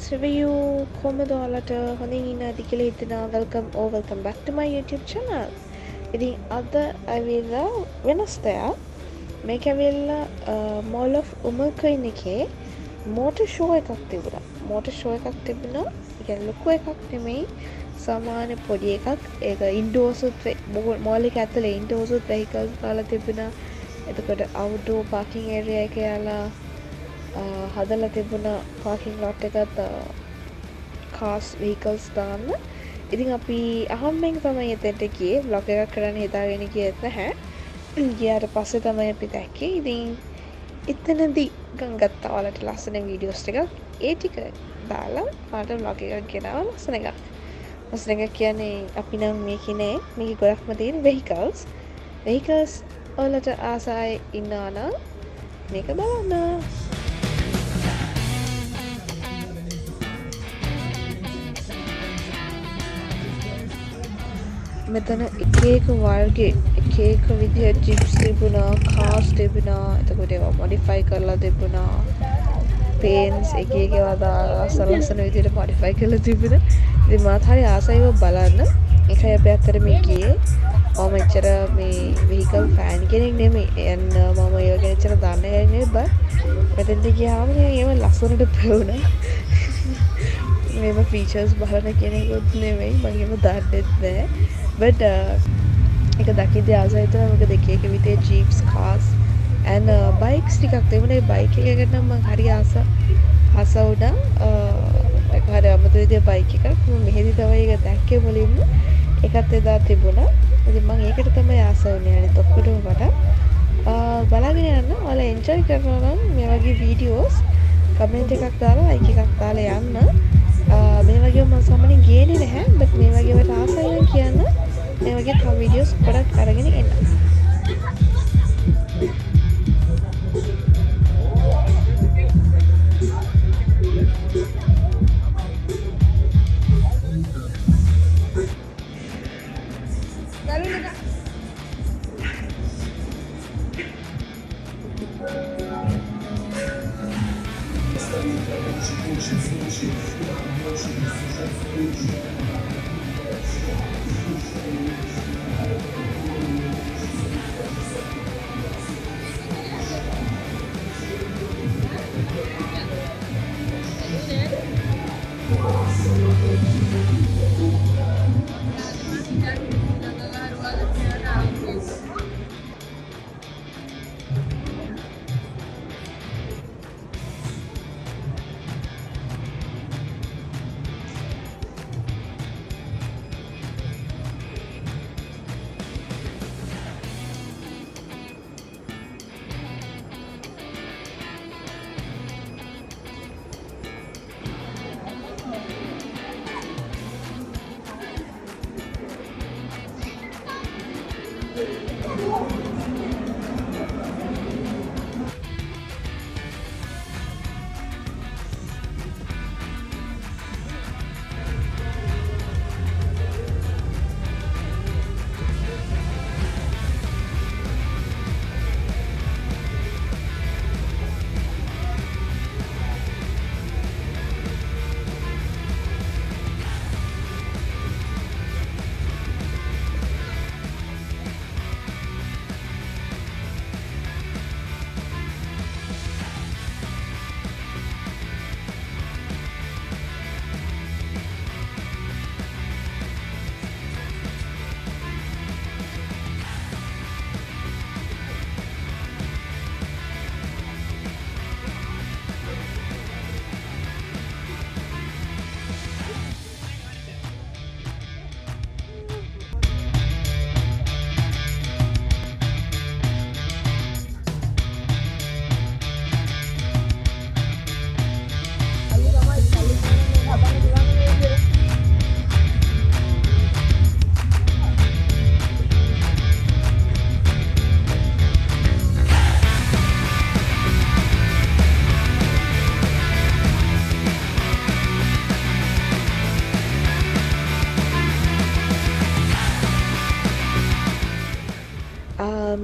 Let's review කොහොමද ඔයාලට හොඳින් ඉන්න ඇති කියලා හිතෙනවා. welcome back to my YouTube channel. ඉතින් අද ඇවිල්ලා වෙනස් දෙයක්. මේක ඇවිල්ලා Mall of Umalkine එකේ motor show එකක් තිබුණා. motor show එකක් තිබුණා. ඒ කියන්නේ ලොකු එකක් නෙමෙයි. සාමාන්‍ය පොඩි එකක්. ඒක indoors mall එක ඇතුලේ indoors vehicles දාලා තිබුණා. එතකොට outdoor parking area එක යාලා හදලා තිබුණ පාකින් ලොට් එකත් කාස් වීකල්ස් දාන්න. ඉතින් අපි අහම්බෙන් තමයි එතෙන්ට ගියේ. බ්ලොග් එකක් කරන්න හිතාගෙන ගියෙත් නැහැ. ගියාට පස්සේ තමයි අපි දැක්කේ. ඉතින් එතනදී ගත්තා ඔයාලට ලස්සන වීඩියෝස් ටිකක්. ඒ ටික දාලා ඔයාලට බ්ලොග් එකක් ගෙනාවා ලස්සන එකක්. ලස්සන එකක් කියන්නේ අපි නම් මේකේ නෑ. මේකේ ගොඩක්ම තියෙන vehicles. ඔයාලට ආසයි ඉන්නවා නම් මේක බලන්න. මෙතන එක වර්ගේ එක විදිහ ජිප්ස් තිබුණා, කාර්ස් තිබුණා. එතකොට ඒවා මොඩිෆයි කරලා තිබුණා. පේන්ට්ස් එක ඒවා දාලා ලස්සන විදිහට මොඩිෆයි කරලා තිබුණා. ඉතින් මාත් හරි ආසයිව බලන්න. ඒකයි අපි අතර මේ ගියේ. මම එච්චර මේ vehicle fan කෙනෙක් නෙමෙයි. මම ඒව ගැන එච්චර දන්නේ නැහැ බත් මෙතෙන්ට ගියාම ඒව ලස්සනට පෙවුණා. මේව ෆීචර්ස් බලන කෙනෙකුත් නෙමෙයි. මම ඒව දන්නෙත් නැහැ. but එක දකිද්දී ආසයි හිතුණා. මොකද එක විදිහේ jeeps cars and bikes ටිකක් තිබුණා. ඒ බයික් එකකට නම් මම හරි ආස වුණා. ඒක හරි අමුතු විදිහේ බයික් එකක්. මම මෙහෙදි තමයි ඒක දැක්කේ මුලින්ම. ඒකත් එදා තිබුණා. ඉතින් මම ඒකට තමයි ආස වුණේ. අනිත් ඔක්කොටම වඩා බලාගෙන යන්න. ඔයාලා එන්ජොයි කරනවා නම් මේ වගේ වීඩියෝස් කමෙන්ට් එකක් දාලා ලයික් එකක් දාලා යන්න. මේ වගේ මම සාමාන්‍යයෙන් ගේන්නේ නැහැ. but මේ වගේ වට ආසයි නම් කියන්න. මේ වගේ තව වීඩියෝස් ගොඩක් අරගෙන එන්න.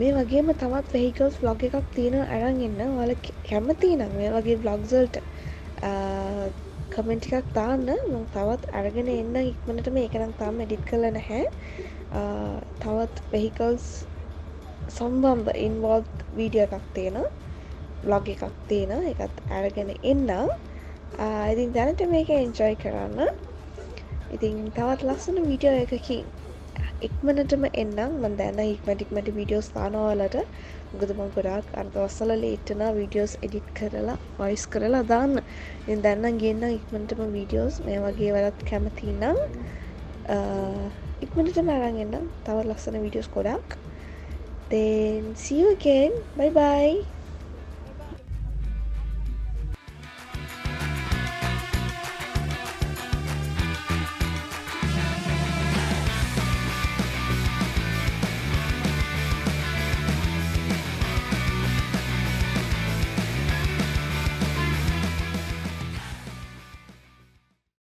මේ වගේම තවත් vehicles vlog එකක් තියෙනවා අරන් ඉන්න. ඔයාලා කැමති නම් මේ වගේ vlogs වලට කමෙන්ට් එකක් දාන්න මම තවත් අරගෙන එන්න ඉක්මනටම ඒක නම් තාම එඩිට් කරලා නැහැ තවත් vehicles සම්බන්ධ ඉන්වෝල්ව් වීඩියෝ එකක් තියෙනවා vlog එකක් තියෙනවා ඒකත් අරගෙන එන්න ඉතින් දැනට මේක එන්ජොයි කරන්න ඉතින් තවත් ලස්සන වීඩියෝ එකකින් ඉක්මනටම එන්නම් මම දැන් ඉක්මනට වීඩියෝස් දානවා වලට මොකද මම ගොඩාක් අර දවස්වල ලේට් වෙනා වීඩියෝස් එඩිට් කරලා වොයිස් කරලා දාන්න ඉතින් දැන් නම් ගියන්න ඉක්මනටම වීඩියෝස් මේ වගේ වලත් කැමති නම් ඉක්මනටම අරන් එන්නම් තවත් ලස්සන වීඩියෝස් ගොඩාක් then see you again bye bye